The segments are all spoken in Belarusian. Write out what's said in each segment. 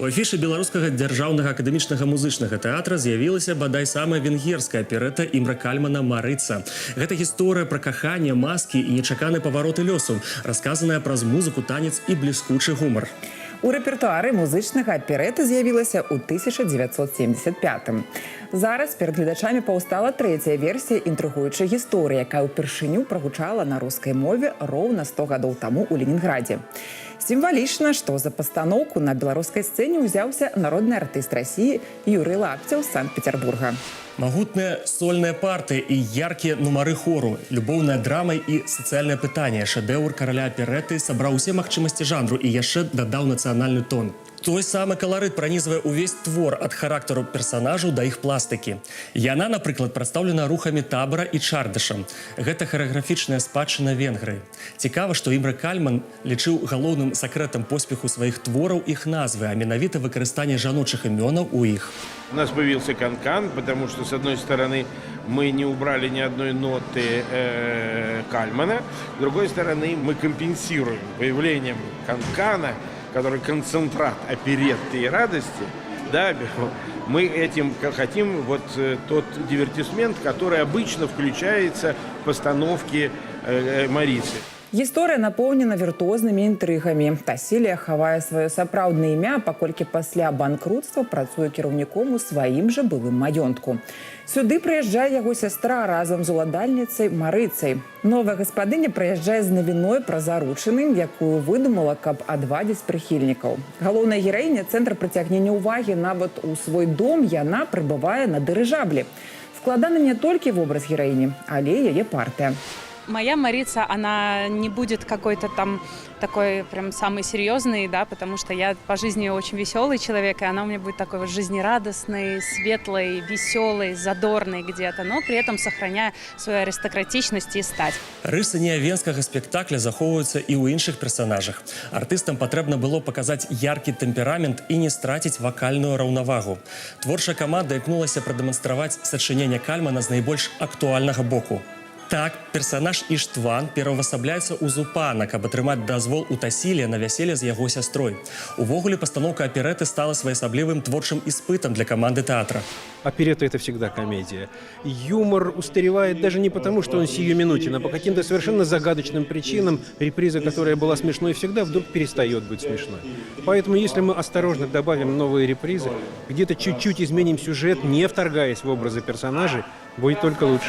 У афішы беларускага дзяржаўнага акадэмічнага музычнага тэатра з'явілася бадай самая венгерская аперэта Імра Кальмана «Марыца». Гэта гісторыя пра каханне, маскі і нечаканы павароты лёсу, расказаная праз музыку, танец і бліскучы гумар. У рэпертуары музычнага аперэты з'явілася ў 1975-м. Зараз перад гледачамі паўстала трэцяя версія інтрыгуючай гісторыі, якая ўпершыню прагучала на рускай мове роўна 100 гадоў таму ў Ленінградзе. Сімвалічна, што за пастаноўку на беларускай сцэне ўзяўся народны артыст Расіі Юрый Лапцеў з Санкт-Петербурга. Магутныя сольныя партыі і яркія нумары хору, любоўная драма і сацыяльнае пытанне, шэдэўр караля аперэты сабраў усе магчымасці жанру і яшчэ дадаў нацыянальны тон. Той самы каларыт пранізвае ўвесь твор ад характару персанажаў да іх пластыкі. Яна, напрыклад, прадстаўлена рухамі табара і чардышам. Гэта харэаграфічная спадчына Венгрыі. Цікава, што Імра Кальман лічыў галоўным сакрэтам поспеху сваіх твораў іх назвы, а менавіта выкарыстанне жаночых імёнаў у іх. У нас появился канкан, потому что, с одной стороны, мы не убрали ни одной ноты Кальмана, с другой стороны, мы компенсируем появлением канкана, который концентрат оперетты и радости, да, мы этим хотим вот тот дивертисмент, который обычно включается в постановки «Марыцы». Гісторыя напоўнена віртуознымі інтрыгамі. Тасілія хавае сваё сапраўднае імя, паколькі пасля банкрутства працуе кіраўніком у сваім жа былым маёнтку. Сюды прыязджае яго сястра разам з уладальніцай Марыцай. Новая гаспадыня прыязджае з навіной пра заручыны, якую выдумала, каб адвадзіць прыхільнікаў. Галоўная гераіня — цэнтр прыцягнення ўвагі, нават у свой дом яна прыбывае на дырыжаблі. Складаны не толькі вобраз гераіні, але яе партыя. Моя Марыца, она не будет какой-то там такой прям самый серьезный, да, потому что я по жизни очень веселый человек, и она у меня будет такой вот жизнерадостной, светлой, веселой, задорной где-то, но при этом сохраняя свою аристократичность и стать. Рысы неавенскага спектакля захоўваюцца і ў іншых персанажах. Артыстам патрэбна было паказаць яркі тэмперамент і не страціць вакальную раўнавагу. Творчая каманда імкнулася прадэманстраваць сачыненне Кальмана з найбольш актуальнага боку. Так, персанаж Іштван пераўвасабляецца ў Зупана, каб атрымаць дазвол у Тасілія на вяселле з яго сястрой. Увогуле, пастаноўка аперэты стала своеасаблівым творчым іспытам для каманды тэатра. Оперетта — это всегда комедия. Юмор устаревает даже не потому, что он сиюминутен, а по каким-то совершенно загадочным причинам, реприза, которая была смешной всегда, вдруг перестает быть смешной. Поэтому, если мы осторожно добавим новые репризы, где-то чуть-чуть изменим сюжет, не вторгаясь в образы персонажей, будет только лучше.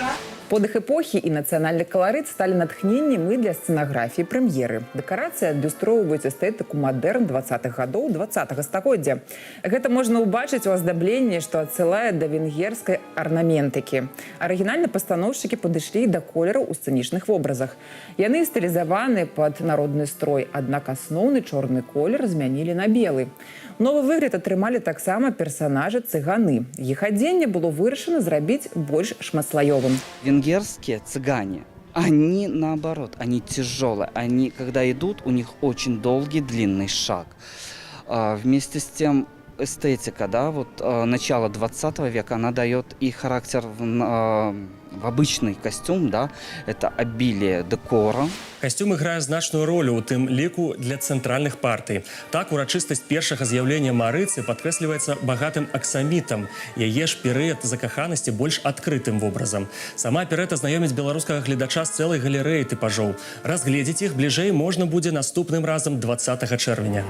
Подых эпохі і нацыянальны каларыт сталі натхненнем і для сцэнаграфіі прэм'еры. Дэкарацыі адлюстроўваюць эстэтыку мадэрн 20-х гадоў 20-го стагоддзя. Гэта можна ўбачыць у аздабленні, што адсылае да венгерскай арнаментыкі. Арыгінальна пастаноўшчыкі падышлі да колераў у сцэнічных вобразах. Яны стылізаваны пад народны строй, аднак асноўны чорны колер змянілі на белы. Новы выгляд атрымалі таксама персанажы цыганы. Іх адзенне было вырашана зрабіць больш шматслаёвым. Венгерские цыгане, они наоборот, они тяжелые. Они, когда идут, у них очень долгий, длинный шаг. Вместе с тем эстетика, да, вот начало 20 века, она дает и характер в обычный костюм, да, это обилие декора. Касцюм іграе значную ролю, у тым ліку для цэнтральных партый. Так, урачыстасць першага з'яўлення Марыцы падкрэсліваецца багатым аксамітам. Яе ж перыяд закаханасці больш адкрытым вобразам. Сама аперэта знаёміць беларускага гледача з цэлай галерэі тыпажоў. Разгледзець іх бліжэй можна будзе наступным разам 20 чэрвеня.